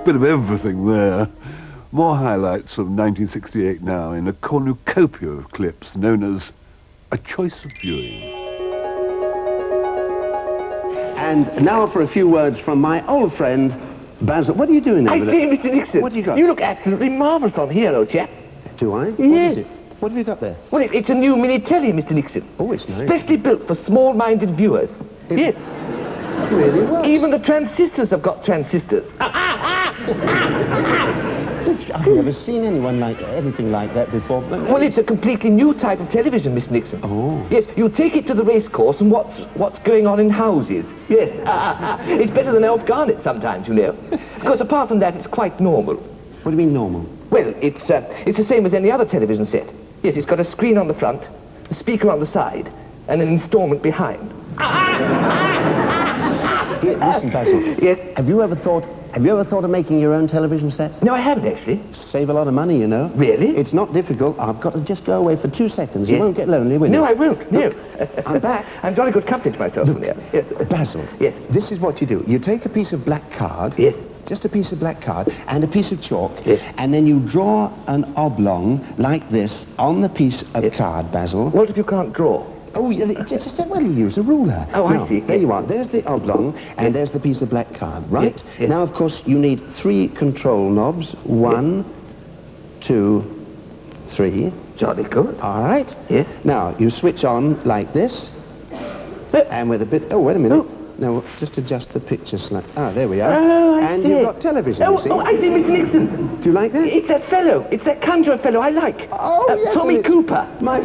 Bit of everything there. More highlights of 1968 now in a cornucopia of clips known as A Choice of Viewing. And now for a few words from my old friend, Basil. What are you doing over there? I say, Mr. Nixon. What do you got? You look absolutely marvellous on here, old chap. Do I? Yes. What is it? What have you got there? Well, it's a new mini telly, Mr. Nixon. Oh, it's nice. Specially built for small-minded viewers. Yes. It really works. Even the transistors have got transistors. I've never seen anything like that before. But Well, it's a completely new type of television, Mr. Nixon. Oh. Yes, you take it to the racecourse and what's going on in houses. Yes. It's better than Elf Garnet sometimes, you know. Because apart from that, it's quite normal. What do you mean normal? Well, it's the same as any other television set. Yes, it's got a screen on the front, a speaker on the side, and an installment behind. Here, listen, Basil. Yes? Have you ever thought of making your own television set? No, I haven't, actually. Save a lot of money, you know. Really? It's not difficult. I've got to just go away for 2 seconds. Yes. You won't get lonely, will you? No, I won't. No. I'm back. I'm jolly good company to myself from there. Yes. Basil. Yes. This is what you do. You take a piece of black card. Yes. Just a piece of black card and a piece of chalk. Yes. And then you draw an oblong like this on the piece of card, Basil. What if you can't draw? Oh, well, you use a ruler. Oh, I Now, see. There you are. There's the oblong, and there's the piece of black card, right? Yes, yes. Now, of course, you need 3 control knobs. 1, 2, 3. Jolly good. All right? Yes. Now, you switch on like this, and with a bit... Oh, wait a minute. Oh. Now, just adjust the picture slightly. Ah, there we are. Oh, I and see. you've got television, you see. Oh, I see, Mr. Nixon. Do you like that? It's that fellow. It's that conjurer fellow I like. Oh, yes. Tommy and it's Cooper. My...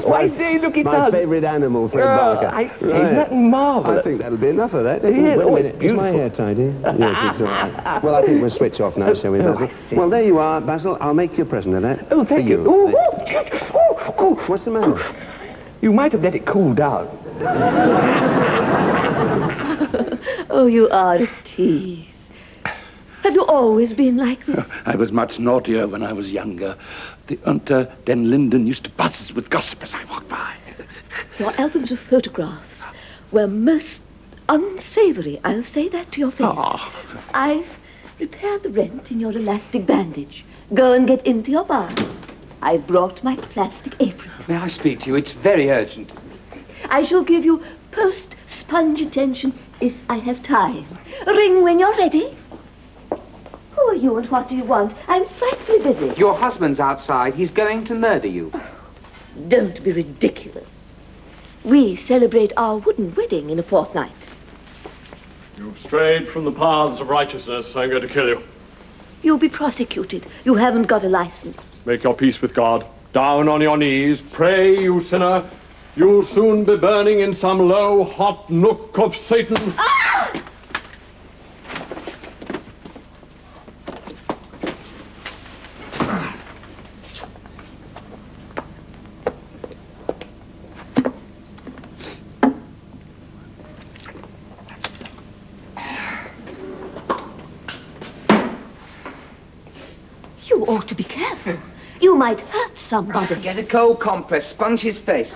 Why say, look, it's my us. favourite animal, Fred Barker. I see, isn't that marvellous? I think that'll be enough of that. Yes, Wait a oh, minute, it's is my beautiful. hair tidy? Yes, it's all right. Well, I think we'll switch off now, shall we, Oh, Basil? I see. Well, there you are, Basil. I'll make you a present of that. Oh, thank for you. Oh. What's the matter? You might have let it cool down. Oh, you are a tease. Have you always been like this? I was much naughtier when I was younger. The Unter den Linden used to buzz with gossip as I walked by. Your albums of photographs were most unsavory. I'll say that to your face. Oh. I've repaired the rent in your elastic bandage. Go and get into your bar. I've brought my plastic apron. May I speak to you? It's very urgent. I shall give you post-sponge attention if I have time. Ring when you're ready. Who are you and what do you want? I'm frightfully busy. Your husband's outside. He's going to murder you. Don't be ridiculous. We celebrate our wooden wedding in a fortnight. You've strayed from the paths of righteousness. I'm going to kill you. You'll be prosecuted. You haven't got a license. Make your peace with God. Down on your knees. Pray, you sinner. You'll soon be burning in some low, hot nook of Satan. Ah! You ought to be careful. You might hurt somebody. Get a cold compress. Sponge his face.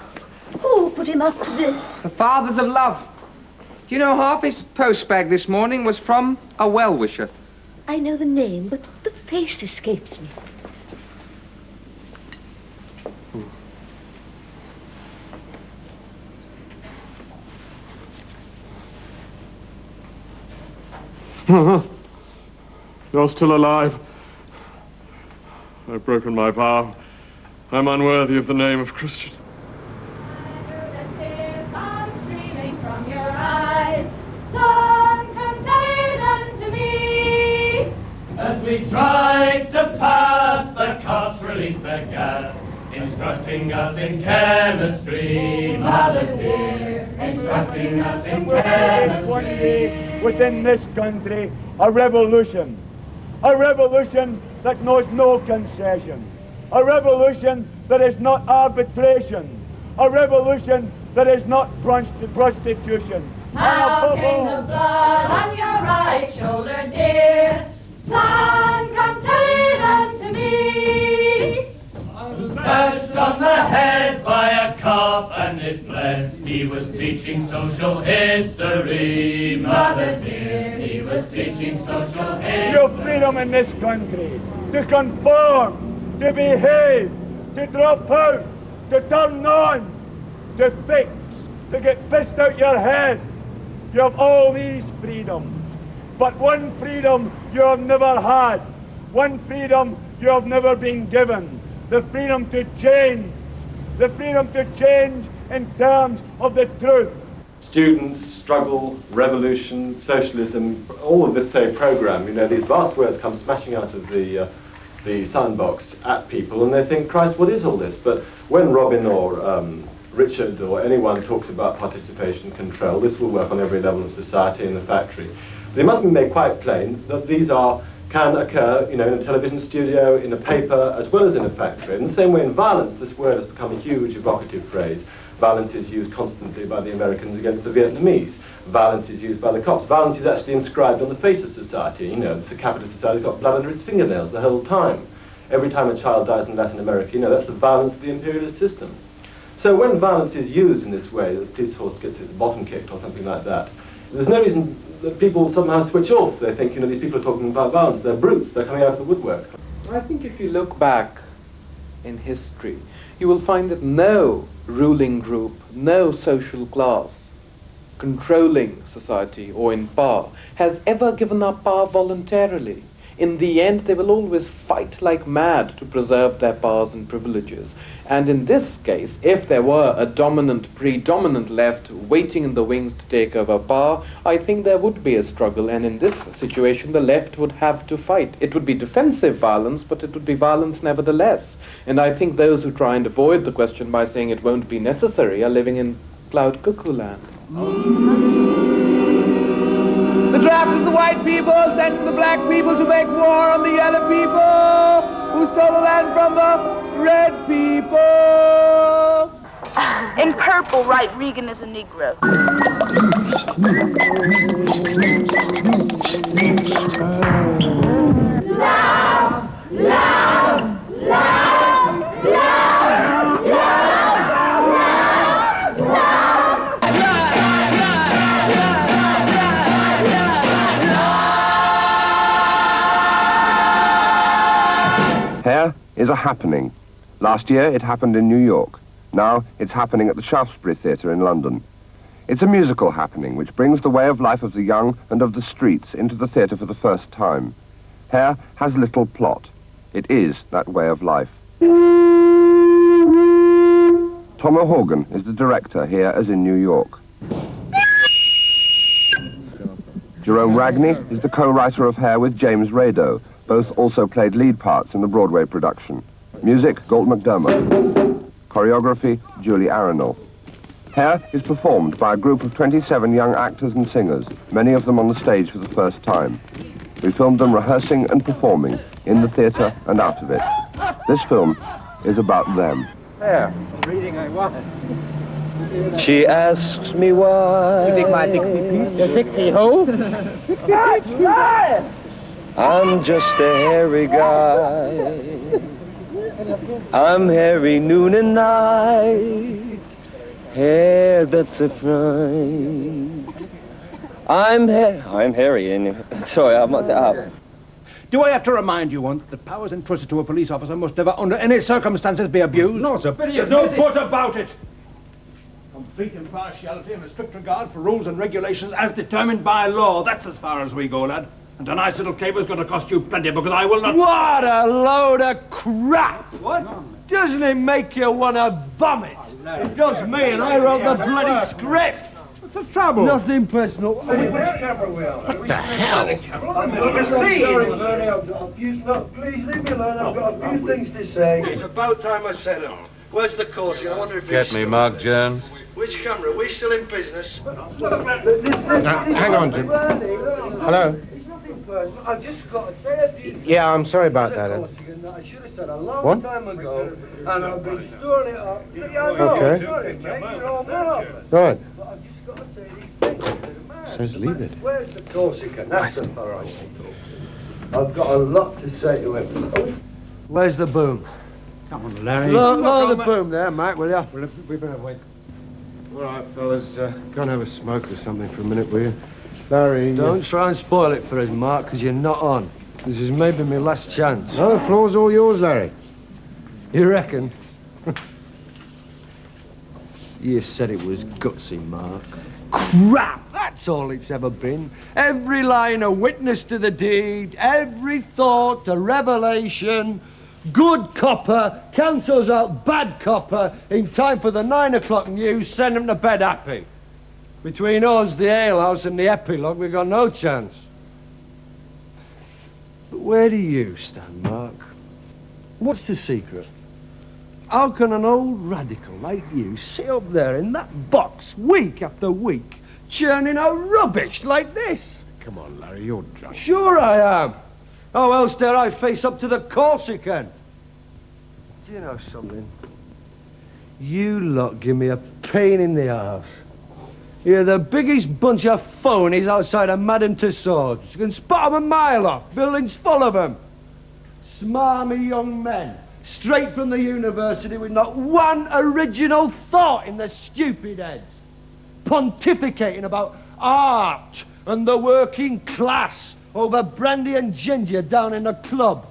Who put him up to this? The Fathers of Love. Do you know half his post bag this morning was from a well-wisher? I know the name, but the face escapes me. You're still alive. I've broken my vow. I'm unworthy of the name of Christian. As we try to pass, the cops release the gas, instructing us in chemistry. Mother dear, instructing us in chemistry. Within this country, a revolution that knows no concession, a revolution that is not arbitration, a revolution that is not prostitution. Now, King of blood on your right shoulder, dear, son, come tell it unto me. I was bashed on the head by a cop, and it bled. He was teaching social history, mother dear. He was teaching social history. Your freedom in this country to conform, to behave, to drop out, to turn on, to fix, to get pissed out your head. You have all these freedoms. But one freedom you have never had. One freedom you have never been given. The freedom to change. The freedom to change in terms of the truth. Students, struggle, revolution, socialism, all of this, say, program, you know, these vast words come smashing out of the soundbox at people, and they think, Christ, what is all this? But when Robin or Richard or anyone talks about participation control, this will work on every level of society in the factory. But it must be made quite plain that these can occur, you know, in a television studio, in a paper, as well as in a factory. In the same way in violence, this word has become a huge evocative phrase. Violence is used constantly by the Americans against the Vietnamese. Violence is used by the cops. Violence is actually inscribed on the face of society. You know, it's a capitalist society that's got blood under its fingernails the whole time. Every time a child dies in Latin America, you know, that's the violence of the imperialist system. So when violence is used in this way, the police force gets its bottom kicked or something like that, there's no reason that people somehow switch off. They think, you know, these people are talking about violence. They're brutes. They're coming out of the woodwork. I think if you look back in history, you will find that no ruling group, no social class controlling society or in power has ever given up power voluntarily. In the end, they will always fight like mad to preserve their powers and privileges. And in this case, if there were a dominant, predominant left waiting in the wings to take over power, I think there would be a struggle. And in this situation, the left would have to fight. It would be defensive violence, but it would be violence nevertheless. And I think those who try and avoid the question by saying it won't be necessary are living in cloud cuckoo land. The draft is the white people sending the black people to make war on the yellow people who stole the land from the red people. In purple, write Regan is a Negro. Love, love, love, love, love, love, love. Hair is a happening. Last year it happened in New York. Now it's happening at the Shaftesbury Theatre in London. It's a musical happening which brings the way of life of the young and of the streets into the theatre for the first time. Hair has little plot. It is that way of life. Tom O'Horgan is the director here as in New York. Jerome Ragney is the co-writer of Hair with James Rado. Both also played lead parts in the Broadway production. Music, Galt MacDermot. Choreography, Julie Arenal. Hair is performed by a group of 27 young actors and singers, many of them on the stage for the first time. We filmed them rehearsing and performing in the theatre and out of it. This film is about them. There, reading I was. She asks me why. You think my Dixie Peach? Your Dixie who? Dixie! I'm just a hairy guy. I'm hairy noon and night. Hair that's a fright. I'm hairy and sorry, I must up. Do I have to remind you once that powers entrusted to a police officer must never, under any circumstances, be abused? No, sir. There's no but about it. Complete impartiality and a strict regard for rules and regulations as determined by law. That's as far as we go, lad. And tonight's little caper's going to cost you plenty because I will not... What a load of crap! What? Doesn't it make you want to vomit? It does me, and I wrote the bloody script. What's the trouble? Nothing personal. What the hell? Look, please leave me alone. I've got a few things to say. It's about time I settled. Where's the course? I wonder if Get me, Mark Jones. Which camera? Are we still in business? Hang on, Jim. Hello? I've just got to say a few things. Yeah, I'm sorry about that. I should have said a long time ago, and I've been storing it up. Okay. Sorry, mate, you're all marvellous. Right. But I've just got to say these things. Says leave it. Where's the Corsican? That's the fellow I want to talk. I've got a lot to say to him. Oh. Where's the boom? Come on, Larry. Lower the boom there, Mike, will you? We better wait. All right, fellas, go and have a smoke or something for a minute, will you? Larry... Don't try and spoil it for us, Mark, because you're not on. This is maybe my last chance. No, the floor's all yours, Larry. You reckon? You said it was gutsy, Mark. Crap! That's all it's ever been. Every line a witness to the deed, every thought a revelation. Good copper cancels out bad copper in time for the 9 o'clock news, send them to bed happy. Between us, the alehouse, and the epilogue, we've got no chance. But where do you stand, Mark? What's the secret? How can an old radical like you sit up there in that box week after week, churning out rubbish like this? Come on, Larry, you're drunk. Sure I am. How else dare I face up to the Corsican? Do you know something? You lot give me a pain in the arse. You're the biggest bunch of phonies outside of Madame Tussauds. You can spot 'em a mile off. Buildings full of 'em. Smarmy young men, straight from the university with not one original thought in their stupid heads. Pontificating about art and the working class over brandy and ginger down in the club.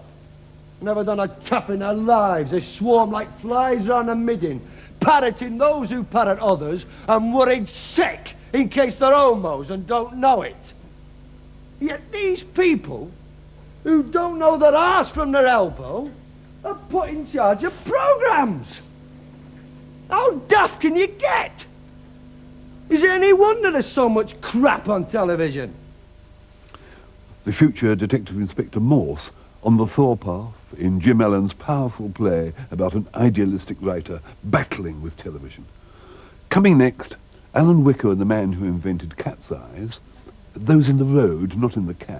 Never done a tap in their lives. They swarm like flies round a midden, parroting those who parrot others, and worried sick in case they're homos and don't know it. Yet these people, who don't know their arse from their elbow, are put in charge of programmes. How daft can you get? Is it any wonder there's so much crap on television? The future Detective Inspector Morse on the Thaw path in Jim Allen's powerful play about an idealistic writer battling with television. Coming next, Alan Wicker and the man who invented cat's eyes, those in the road, not in the cat.